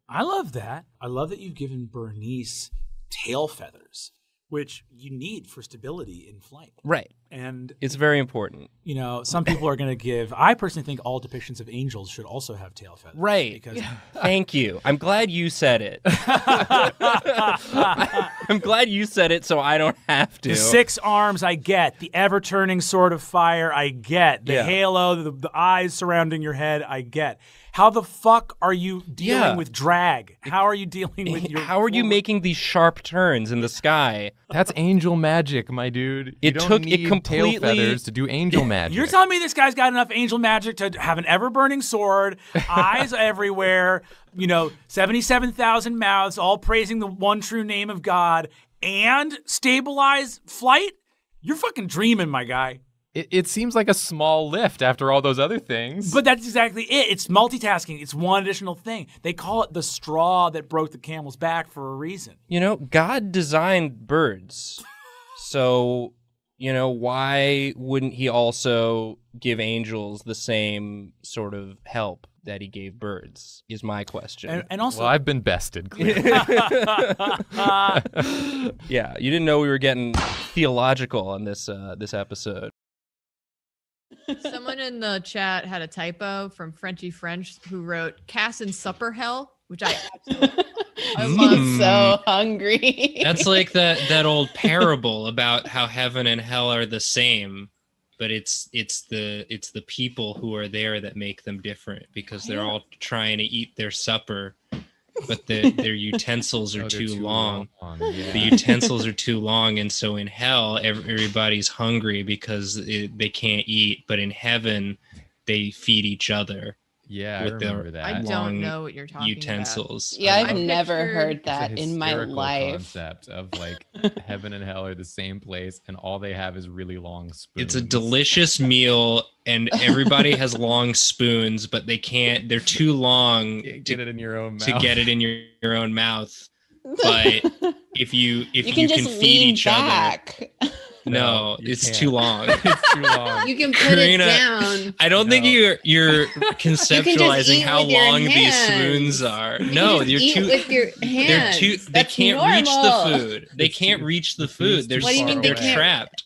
I love that. I love that you've given Bernice tail feathers, which you need for stability in flight. Right. And it's very important. You know, some people are going to give, I personally think all depictions of angels should also have tail feathers. Right. Because Thank you. I'm glad you said it. I'm glad you said it so I don't have to. The 6 arms, I get. The ever-turning sword of fire, I get. The halo, the eyes surrounding your head, I get. How the fuck are you dealing with drag? How are you dealing with your... How are you making these sharp turns in the sky? That's angel magic, my dude. It you don't took need it completely tail feathers to do angel magic. You're telling me this guy's got enough angel magic to have an ever-burning sword, eyes everywhere, 77,000 mouths, all praising the one true name of God, and stabilize flight? You're fucking dreaming, my guy. It seems like a small lift after all those other things. But that's exactly it. It's multitasking. It's one additional thing. They call it the straw that broke the camel's back for a reason. God designed birds. So, why wouldn't he also give angels the same sort of help that he gave birds is my question. And also... Well, I've been bested, clearly. Yeah, you didn't know we were getting theological on this episode. Someone in the chat had a typo from Frenchy French who wrote "Cass in supper hell," which I absolutely I'm so hungry. That's like that old parable about how heaven and hell are the same, but it's the people who are there that make them different because they're all trying to eat their supper, but their utensils are too long. Yeah. The utensils are too long, and so in hell everybody's hungry because they can't eat, but in heaven they feed each other. Yeah, with I remember that. I don't know what you're talking utensils. about. Yeah, I've never heard that in my life. Concept of like heaven and hell are the same place, and all they have is really long spoons. It's a delicious meal, and everybody has long spoons, but they can't. They're too long to get it in your own mouth. To get it in your own mouth. But if you can just feed lean each back. other. No, it's too long. It's too long. You can put it down. I don't think you're conceptualizing how long these spoons are. No, you're eat too with your hands. They can't reach the food. They can't reach the food. They're What do you mean they're they can't? trapped.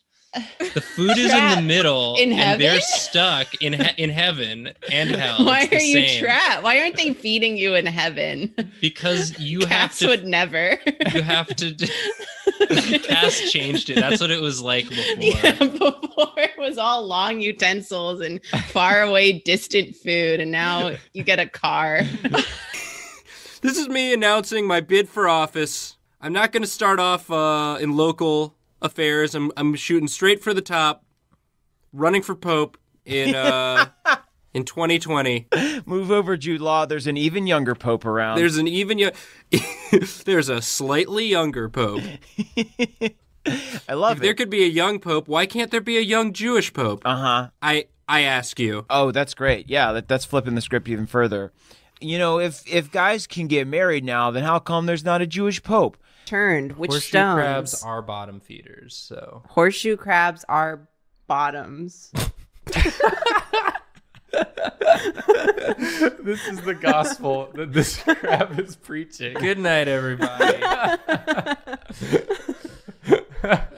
The food is in the middle, In and heaven? they're stuck in heaven and hell. Why It's are the you same. trapped? Why aren't they feeding you in heaven? Because you have Cass to. would never. You have to. Cass changed it. That's what it was like before. Yeah, before it was all long utensils and far away distant food, and now you get a car. This is me announcing my bid for office. I'm not going to start off in local affairs. I'm shooting straight for the top, running for Pope in 2020. Move over, Jude Law. There's an even younger Pope around. There's a slightly younger Pope. I love If there could be a young Pope, why can't there be a young Jewish Pope? Uh-huh. I ask you. Oh, that's great. Yeah, that's flipping the script even further. If guys can get married now, then how come there's not a Jewish Pope? Which Horseshoe stones? crabs are bottom feeders, so. Horseshoe crabs are bottoms. This is the gospel that this crab is preaching. Good night, everybody.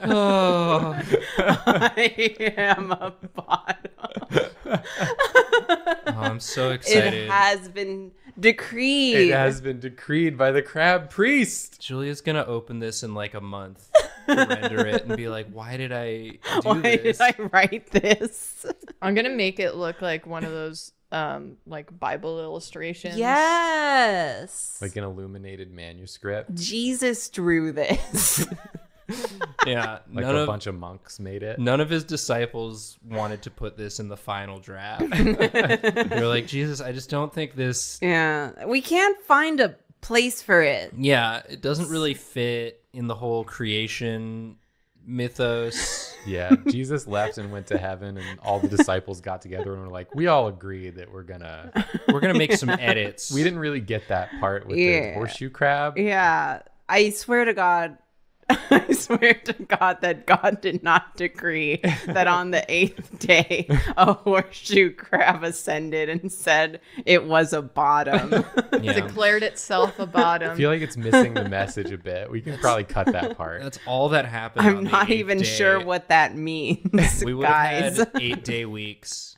Oh. I am a bottom. Oh, I'm so excited. It has been decreed. It has been decreed by the crab priest. Julia's gonna open this in like a month, render it, and be like, "Why did I do Why this? did I write this?" I'm gonna make it look like one of those like Bible illustrations. Yes. Like an illuminated manuscript. Jesus drew this. Yeah, Like a bunch of monks made it. None of his disciples wanted to put this in the final draft. They're like, Jesus, I just don't think this. Yeah, we can't find a place for it. Yeah, it doesn't really fit in the whole creation mythos. Yeah, Jesus left and went to heaven, and all the disciples got together and were like, we all agreed that we're gonna make some edits. We didn't really get that part with the horseshoe crab. Yeah, I swear to God, I swear to God that God did not decree that on the 8th day a horseshoe crab ascended and said it was a bottom. Declared itself a bottom. I feel like it's missing the message a bit. We can probably cut that part. That's all that happened. I'm on the not 8th even day. sure what that means, We would guys. have had 8-day weeks.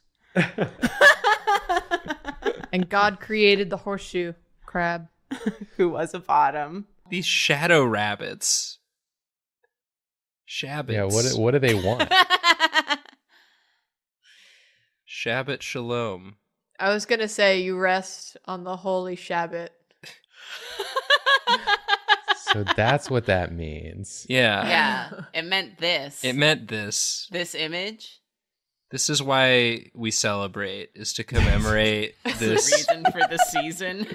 And God created the horseshoe crab. Who was a bottom. These shadow rabbits. Shabbats. Yeah, what do they want? Shabbat shalom. I was going to say you rest on the holy Shabbat. So that's what that means. Yeah. Yeah, it meant this. It meant this. This image. This is why we celebrate, is to commemorate this Reason for the season.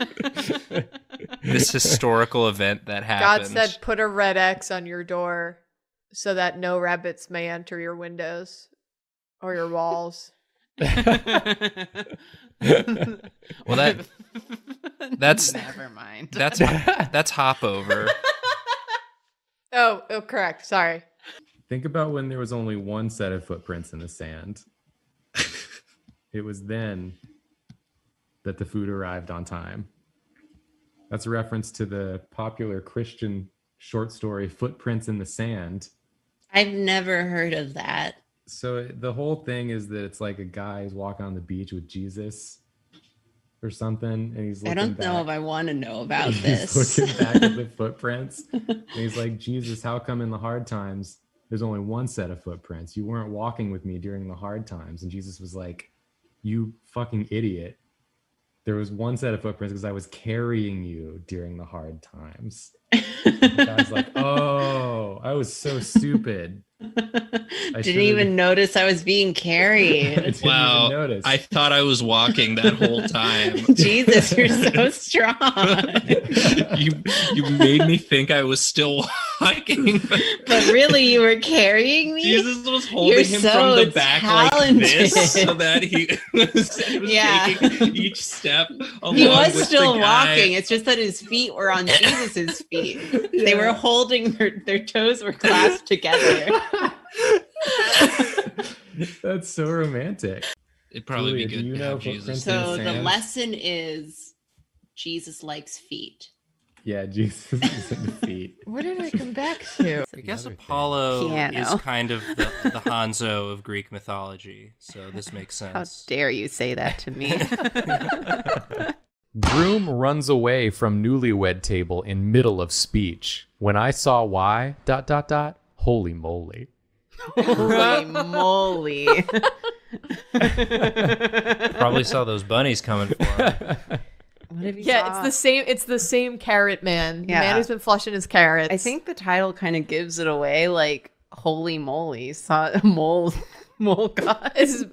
this historical event that happened. God said, put a red X on your door so that no rabbits may enter your windows or your walls. Well, that's Never mind. that's hop over. Oh, correct. Sorry. Think about when there was only one set of footprints in the sand. It was then that the food arrived on time. That's a reference to the popular Christian short story Footprints in the Sand. I've never heard of that. So the whole thing is that it's like a guy who's walking on the beach with Jesus or something, and he's looking I don't know back. if I want to know about He's this. looking back at the footprints, and he's like, Jesus, how come in the hard times there's only one set of footprints? You weren't walking with me during the hard times. And Jesus was like, you fucking idiot. There was one set of footprints because I was carrying you during the hard times. The guy's like, oh, I was so stupid. Didn't even notice I was being I carried. didn't Wow. even notice. I thought I was walking that whole time. Jesus, you're so strong. you made me think I was still walking. But really, you were carrying me? Jesus was holding You're him so from the back like this, talented. so that he was Yeah. taking each step along He was with still the guy. walking. It's just that his feet were on Jesus's feet. They were holding their toes were clasped together. That's so romantic. It'd probably Julia, be do good you to know have Jesus. footprints in So the the sand? lesson is Jesus likes feet. Yeah, Jesus is in the feet. What did I come back to? I guess Another thing. Apollo Piano. is kind of the Hanzo of Greek mythology, so this makes How sense. dare you say that to me? Groom runs away from newlywed table in middle of speech. When I saw why, ... Holy moly. Holy moly. Probably saw those bunnies coming for him. What have you Yeah, saw? it's the same carrot man. The Yeah. man who's been flushing his carrots. I think the title kind of gives it away, like, holy moly. Saw mole god. is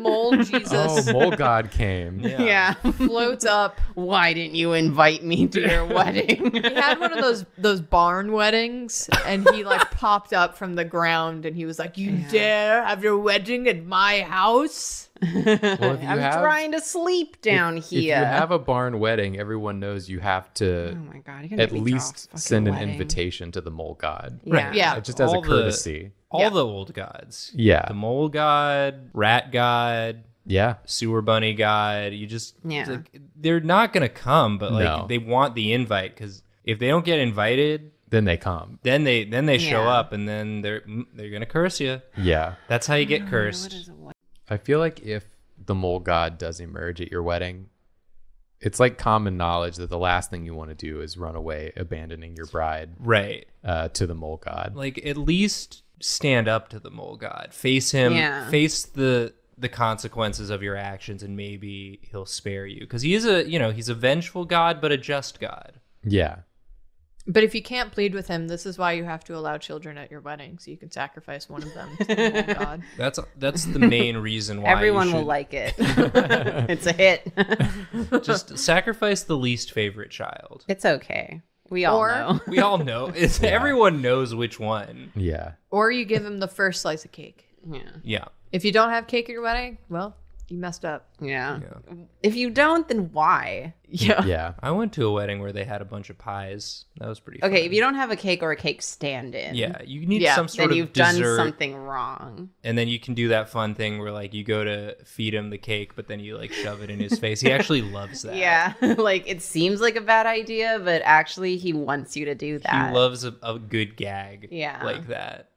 mole Jesus Oh, mole god came. Yeah. floats up. Why didn't you invite me to your wedding? He had one of those barn weddings, and he like popped up from the ground, and he was like, "You dare have your wedding at my house?" Well, if you I'm have, trying to sleep down if here. you have a barn wedding, everyone knows you have Oh to my god! You're gonna at make me draw a least fucking send an wedding. invitation to the mole god. Yeah. Yeah. Just as a All the- courtesy. All the old gods. Yeah. The mole god, rat god, Yeah. sewer bunny god. You just, Yeah. it's like, they're not going to come, but like No. they want the invite, because if they don't get invited, Then they come. then they show Yeah. up, and then they're going to curse you. Yeah. That's how you get What cursed. is a wedding? I feel like if the mole god does emerge at your wedding, it's like common knowledge that the last thing you want to do is run away, abandoning your bride Right. to the mole god. Like, at least stand up to the mole god. Face him. Yeah. Face the consequences of your actions, and maybe he'll spare you. Because he is he's a vengeful god, but a just god. Yeah. But if you can't plead with him, this is why you have to allow children at your wedding, so you can sacrifice one of them to the mole god. That's the main reason why Everyone you will should like it. It's a hit. just sacrifice the least favorite child. It's okay. We all Or- know. We all know. Everyone knows which one. Yeah. Or you give him the first slice of cake. Yeah. Yeah. If you don't have cake at your wedding, well, You messed up. Yeah. Yeah. If you don't, then why? Yeah. Yeah. I went to a wedding where they had a bunch of pies. That was pretty Okay, fun. if you don't have a cake or a cake stand-in, Yeah, you need Yeah, some sort then of you've dessert. done something wrong. And then you can do that fun thing where like you go to feed him the cake, but then you like shove it in his face. He actually loves that. Yeah, like it seems like a bad idea, but actually he wants you to do that. He loves a good gag. Yeah. Like that.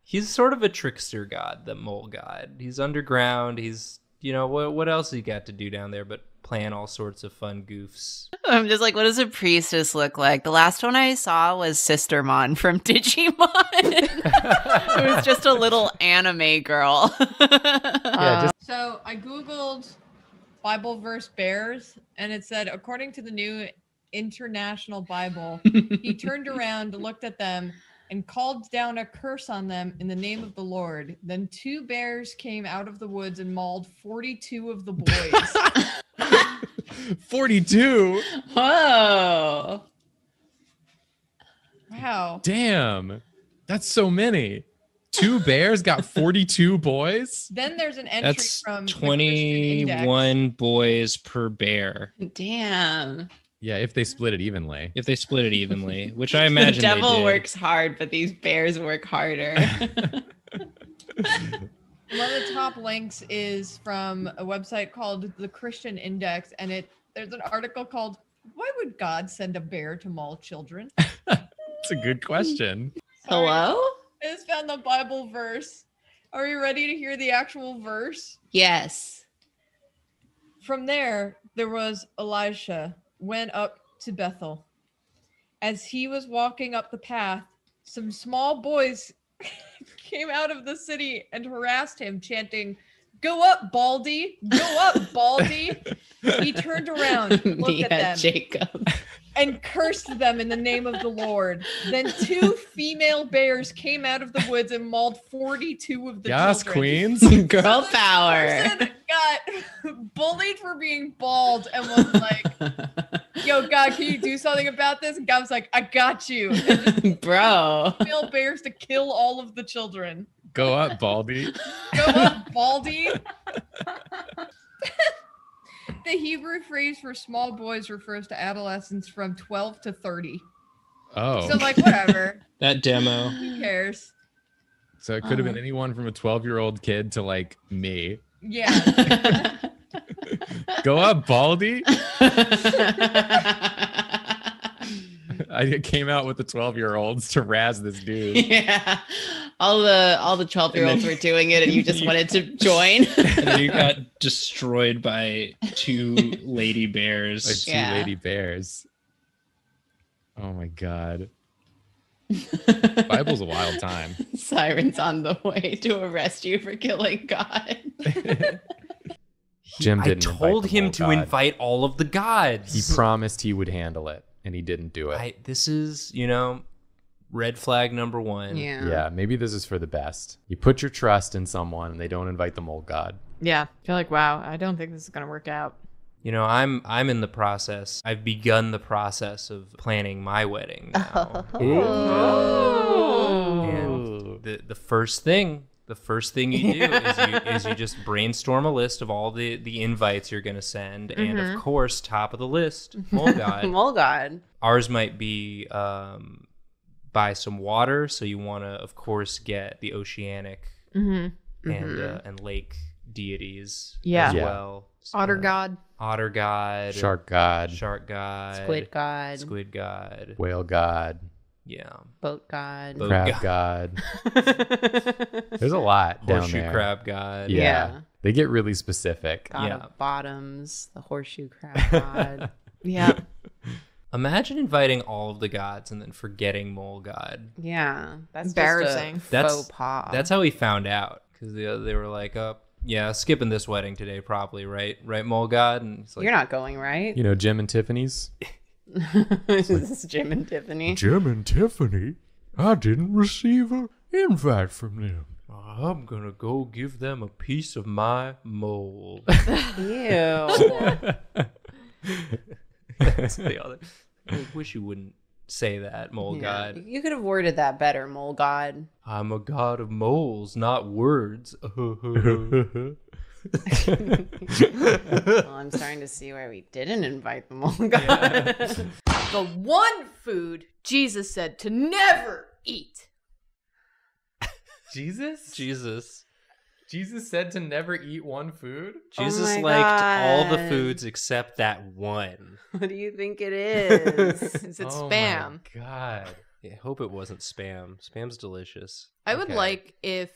He's sort of a trickster god, the mole god. He's underground. He's, you know, what else he got to do down there but plan all sorts of fun goofs. I'm just like, what does a priestess look like? The last one I saw was Sister Mon from Digimon. It was just a little anime girl. So I Googled Bible verse bears, and it said, according to the New International Bible, he turned around, looked at them, and called down a curse on them in the name of the Lord. Then 2 bears came out of the woods and mauled 42 of the boys. 42. Whoa. Wow. Damn. That's so many. 2 bears got 42 boys? Then there's an entry That's from the Christian Index. 21 boys per bear Damn. Yeah, if they split it evenly. if they split it evenly, which I imagine The devil they did. works hard, but these bears work harder. One of the top links is from a website called the Christian Index, and there's an article called "Why Would God Send a Bear to Maul Children?" That's a good question. Hello? I just found the Bible verse. Are you ready to hear the actual verse? Yes. From there was Elisha went up to Bethel. As he was walking up the path, some small boys came out of the city and harassed him, chanting, "Go up, Baldy! Go up, Baldy!" He turned around, looked at them, Jacob. and cursed them in the name of the Lord. Then 2 female bears came out of the woods and mauled 42 of the Yes, children. queens. Girl This power. person got bullied for being bald and was like, "Yo, God, can you do something about this?" And God was like, "I got you." And just Bro. female bears to kill all of the children. Go up, Baldy. Go up, Baldy. The Hebrew phrase for small boys refers to adolescents from 12 to 30. Oh. So, like, whatever. That demo. Who cares? So it could have been anyone from a 12-year-old kid to like me. Yeah. Go up, Baldy. I came out with the 12-year-olds to razz this dude. Yeah. All the 12-year-olds were doing it and you just wanted to join. And then you got destroyed by 2 lady Like bears. 2 Yeah. lady bears. Oh my god. Bible's a wild time. Sirens on the way to arrest you for killing God. Jim I didn't invite told the him whole to god. invite all of the gods. He promised he would handle it, and he didn't do it. This is, you know, red flag number 1. Yeah, maybe this is for the best. You put your trust in someone, and they don't invite the mole god. Yeah. I feel like, wow, I don't think this is going to work out. You know, I'm in the process. I've begun the process of planning my wedding now. And the first thing you do is you just brainstorm a list of all the invites you're going to send, and of course, top of the list, mole god. Mole God. Ours might be buy some water, so you want to, of course, get the oceanic and lake deities Yeah. as Yeah. well. Otter God. Otter god, Shark god, shark god, Squid God. squid god, whale god, yeah, Boat God. Boat crab god. There's a lot down horseshoe there. crab god. Yeah. Yeah. They get really specific. God Yeah. of Bottoms. The Horseshoe Crab God. Yeah. Imagine inviting all of the gods and then forgetting mole god. Yeah. That's Embarrassing. Just a That's- faux pas. That's how we found out, because they were like, yeah, skipping this wedding today, probably, right, mole god, and it's like, You're not going, right? You know Jim and Tiffany's? This is Jim and Tiffany. Jim and Tiffany, I didn't receive an invite from them. I'm gonna go give them a piece of my mole. Ew. That's the other. I wish you wouldn't say that, mole Yeah. god. You could have worded that better, Mole God. I'm a god of moles, not words. Well, I'm starting to see where we didn't invite them all. The one food Jesus said to never eat. Jesus? Jesus said to never eat one food? Jesus my liked all the God. foods except that one. What do you think it is? Is it Oh spam? my God. I hope it wasn't spam. Spam's delicious. I would Okay. like if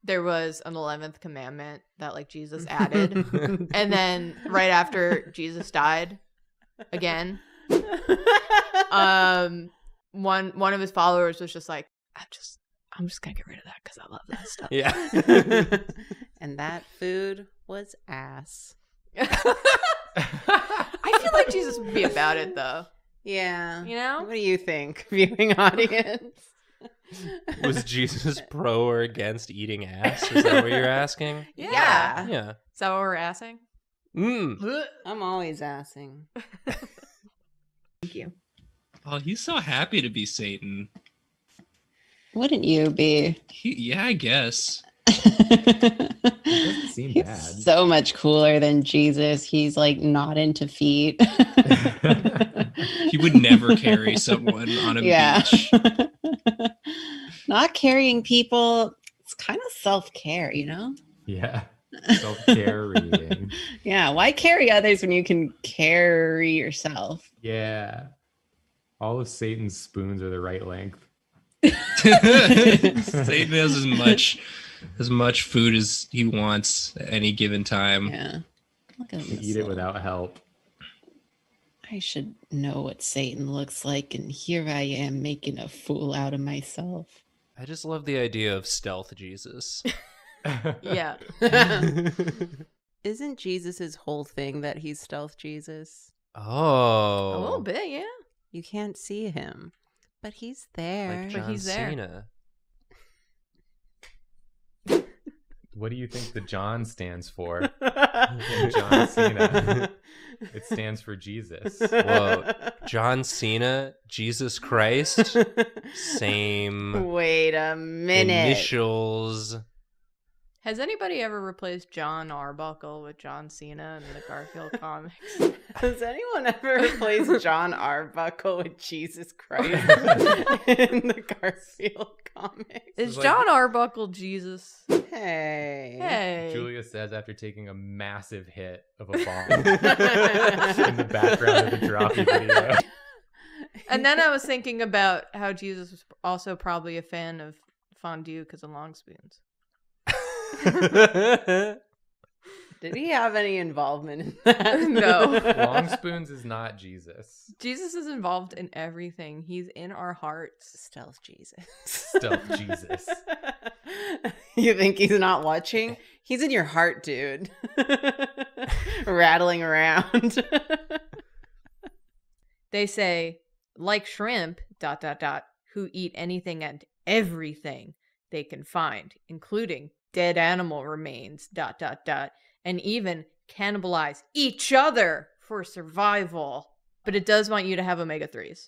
there was an 11th commandment that like Jesus added, and then right after Jesus died, again, one of his followers was just like, I'm just gonna get rid of that because I love that stuff. Yeah. And that food was ass. I feel like Jesus would be about it though. Yeah. You know? What do you think, viewing audience? Was Jesus pro or against eating ass? Is that what you're asking? Yeah. Yeah. Is that what we're asking? I'm always assing. Thank you. Oh, he's so happy to be Satan. Wouldn't you be? Yeah, I guess. It doesn't seem He's bad. so much cooler than Jesus. He's like not into feet. He would never carry someone on a beach. Not carrying people, it's kind of self-care, you know? Yeah. Self-care reading. Yeah, why carry others when you can carry yourself? Yeah. All of Satan's spoons are the right length. Satan has as much food as he wants at any given time. Yeah. Look at You this eat it little- without help. I should know what Satan looks like, and here I am making a fool out of myself. I just love the idea of stealth Jesus. Yeah. Isn't Jesus's whole thing that he's stealth Jesus? Oh. A little bit, yeah. You can't see him, but he's there. Like But John he's there. Cena. What do you think the John stands for in John Cena? It stands for Jesus. Whoa. John Cena, Jesus Christ, same Wait a minute. initials. Has anybody ever replaced John Arbuckle with John Cena in the Garfield comics? Has anyone ever replaced John Arbuckle with Jesus Christ in the Garfield comics? Is like- John Arbuckle Jesus? Hey. Hey. Julia says after taking a massive hit of a bomb in the background of the drawfee video. And then I was thinking about how Jesus was also probably a fan of fondue because of long spoons. Did he have any involvement in that? No. Long spoons is not Jesus. Jesus is involved in everything. He's in our hearts. Stealth Jesus. Stealth Jesus. You think he's not watching? He's in your heart, dude. Rattling around. They say, like shrimp, ... who eat anything and everything they can find, including dead animal remains, ... and even cannibalize each other for survival. But it does want you to have omega-3s.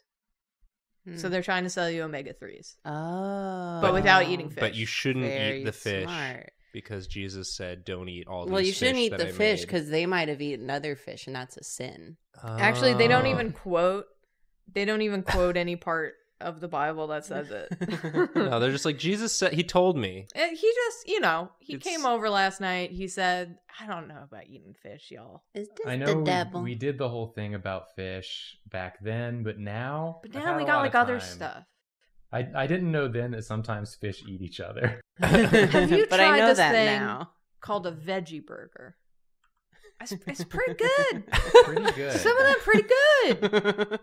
So they're trying to sell you omega-3s. Oh. But without eating fish. But you shouldn't Very eat the fish smart. because Jesus said, "Don't eat all these." Well, you shouldn't fish eat that the I fish made." because they might have eaten other fish, and that's a sin. Actually, they don't Oh. even quote any part of the Bible that says it. No, they're just like Jesus said. He told me. He just, he It's- came over last night. He said, I don't know about eating fish, y'all. Is this I know we did the whole thing about fish back then, but now But I've now had we a got lot like of other time. stuff. I didn't know then that sometimes fish eat each other. Have you But I tried know this that thing now. called a veggie burger? It's pretty good. Pretty good. Some of them pretty good.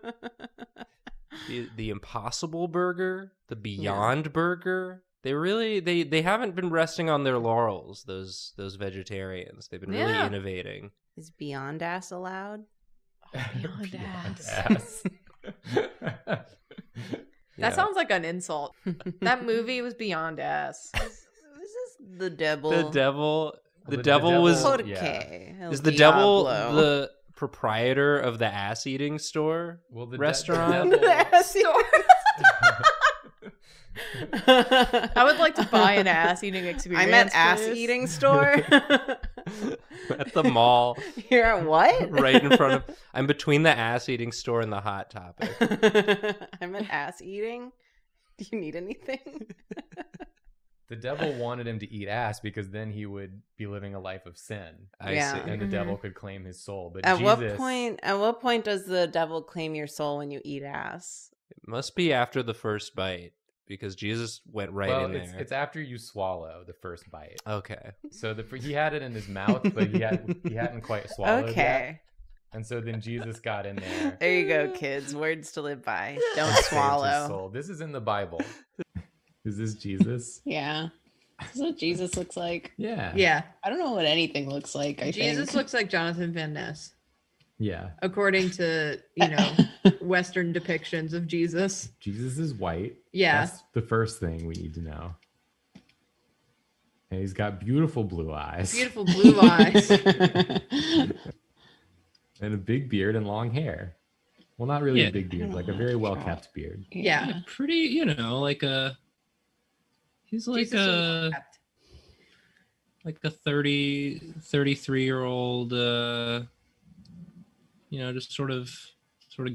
The Impossible Burger, the Beyond Burger. They really they haven't been resting on their laurels. Those vegetarians. They've been really Yeah. innovating. Is Beyond Ass allowed? Beyond ass. ass. That Yeah. sounds like an insult. That movie was beyond ass. This is the devil. The devil. The The devil was. devil- Porque. Is the devil Diablo. the proprietor of the ass eating store? Well, the Restaurant? devil- I would like to buy an ass eating experience. I'm at ass please. eating store. at the mall. You're at what? Right in front of. I'm between the ass-eating store and the Hot Topic. I'm an ass eating. Do you need anything? The devil wanted him to eat ass because then he would be living a life of sin. I see. And the devil could claim his soul. But At Jesus, what point does the devil claim your soul when you eat ass? It must be after the first bite because Jesus went right in there. It's after you swallow the first bite. Okay. So he had it in his mouth, but he hadn't quite swallowed yet. And so then Jesus got in there. There you go, kids. Words to live by. Don't Saved his swallow. soul. This is in the Bible. Is this Jesus? Yeah. This is what Jesus looks like. Yeah. Yeah. I don't know what anything looks like. Jesus looks like Jonathan Van Ness, Yeah. according to, Western depictions of Jesus. Jesus is white. Yeah. That's the first thing we need to know. And he's got beautiful blue eyes. Beautiful blue eyes. And a big beard and long hair. Well, not really a big beard, like a very well-kept beard. Yeah. Pretty, like a. He's like Jesus a 33-year-old, just sort of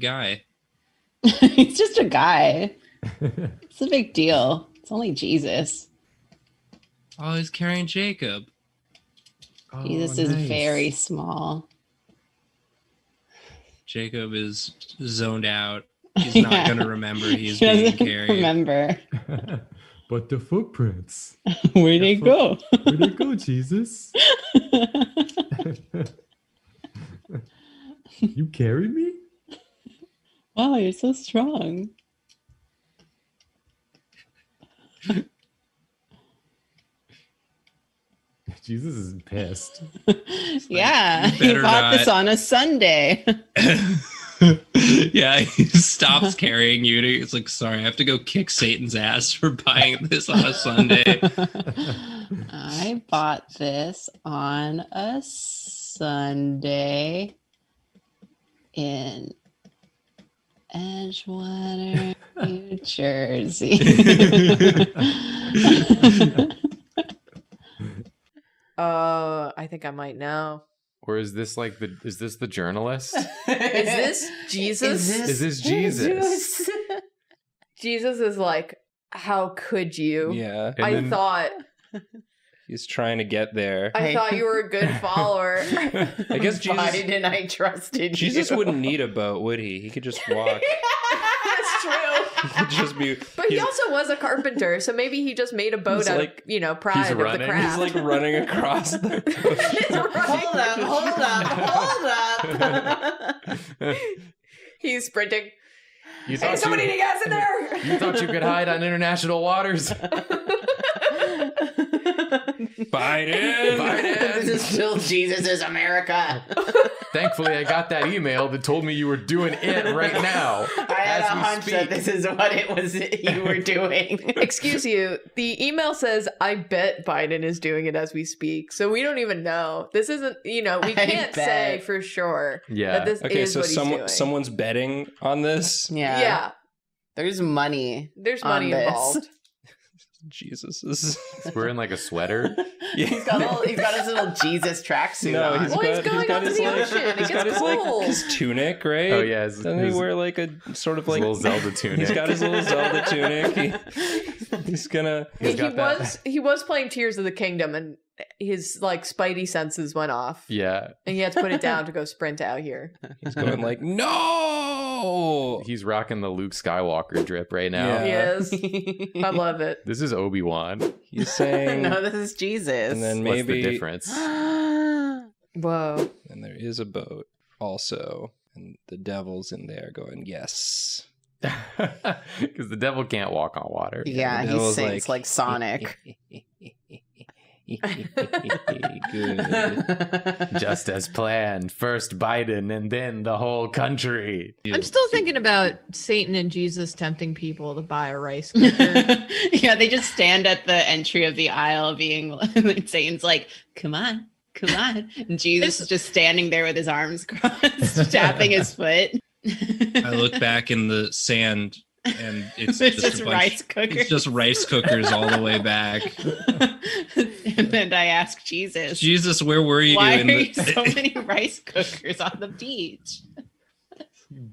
guy. He's just a guy. It's a big deal. It's only Jesus. Oh, he's carrying Jacob. Oh, Jesus is nice. very small. Jacob is zoned out. He's not going to remember he's He being doesn't carried. remember. But the footprints. Where'd they go? Where'd they go, Jesus? You carried me? Wow, you're so strong. Jesus is pissed. Yeah, you he better bought this not. on a Sunday. Yeah, he stops carrying you. He's like, sorry, I have to go kick Satan's ass for buying this on a Sunday. I bought this on a Sunday in Edgewater, New Jersey. I think I might know. Or is this the journalist? Is this Jesus? Is this Jesus? Jesus is like, how could you? Yeah. And I then- thought He's trying to get there. I thought you were a good follower. I guess Jesus- Biden, I trusted Jesus you. wouldn't need a boat, would he? He could just walk. That's true. He could just be. But he also was a carpenter, so maybe he just made a boat He's out like- of, pride of the running. craft. He's like running across the. Hold up. He's sprinting. You Hey, somebody need gas in there! You thought you could hide on international waters? Biden. This is still Jesus' America. Thankfully, I got that email that told me you were doing it right now. I had a as we hunch that speak. this is what it was you were doing. Excuse you. The email says, I bet Biden is doing it as we speak. So we don't even know. This isn't, we can't say for sure Yeah. that this Okay, is so what he's doing. someone's betting on this. Yeah. There's money. There's on money this. involved. Jesus is. We're in like a sweater. He's got his little Jesus tracksuit No, on. he's Well, got, going out to his the like, ocean. It he's got gets his cold. like his tunic, right? Oh yeah, Doesn't he wear like a sort of like little Zelda tunic. He's got his little Zelda tunic. He's gonna. He was playing Tears of the Kingdom, and his like spidey senses went off, Yeah, and he had to put it down to go sprint out here. He's going like, no. he's rocking the Luke Skywalker drip right now. Yeah. He is. I love it. This is Obi-Wan. He's saying, No, this is Jesus. and then What's maybe the difference? Whoa. And there is a boat also, and the devil's in there going, yes. Because the devil can't walk on water. Yeah, The he devil's sings like Sonic. Good. Just as planned. First Biden and then the whole country. I'm still thinking about Satan and Jesus tempting people to buy a rice cooker. Yeah, they just stand at the entry of the aisle being Satan's like, come on. And Jesus is just standing there with his arms crossed, tapping his foot. I look back in the sand and it's just a bunch- rice cookers. It's just rice cookers all the way back. And then I ask Jesus, Jesus, where were you? why in are the- you so many rice cookers on the beach?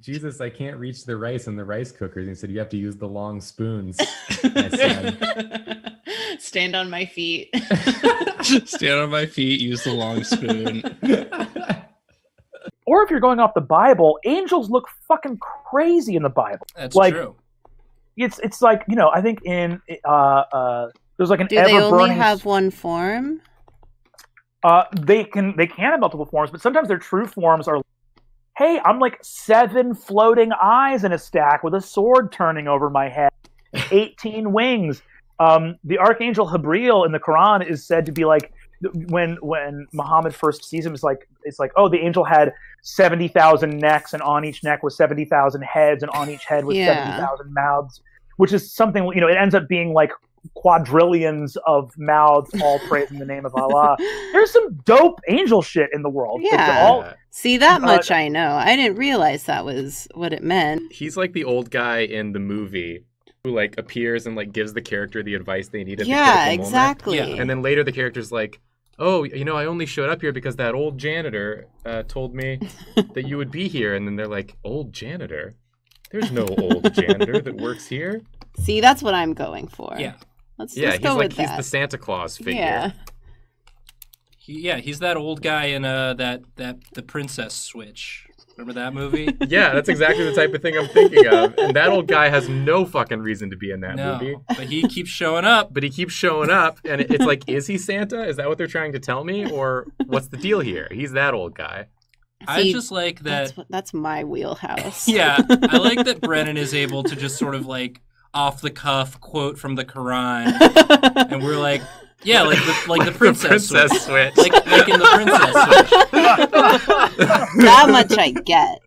Jesus, I can't reach the rice in the rice cookers. And he said, you have to use the long spoons. I said, Stand on my feet. Stand on my feet, use the long spoon. Or if you're going off the Bible, angels look fucking crazy in the Bible. That's like, true. It's like, you know, I think in there's like an Do they only ever-burning. have one form? They can have multiple forms, but sometimes their true forms are. Hey, I'm like 7 floating eyes in a stack with a sword turning over my head, 18 wings. The archangel Gabriel in the Quran is said to be like, when Muhammad first sees him, it's like, oh, the angel had 70,000 necks, and on each neck was 70,000 heads, and on each head was 70,000 mouths, which is something, you know, it ends up being like quadrillions of mouths all praising the name of Allah. There's some dope angel shit in the world. Yeah. See, that much I know. I didn't realize that was what it meant. He's like the old guy in the movie who like appears and like gives the character the advice they need at the critical moment. Exactly. Yeah. And then later the character's like, oh, you know, I only showed up here because that old janitor told me that you would be here. And then they're like, old janitor? There's no old janitor that works here. See, that's what I'm going for. Yeah. Let's Yeah, just go he's like with that. he's the Santa Claus figure. Yeah. He's that old guy in the Princess Switch. Remember that movie? Yeah, that's exactly the type of thing I'm thinking of. And that old guy has no fucking reason to be in that movie. But he keeps showing up. But he keeps showing up, and it's like, is he Santa? Is that what they're trying to tell me? Or what's the deal here? He's that old guy. I See, just like that. That's my wheelhouse. Yeah, I like that Brennan is able to just sort of like off the cuff quote from the Quran, and we're like, yeah, like the princess switch. Switch. Like in the princess switch. That much I get.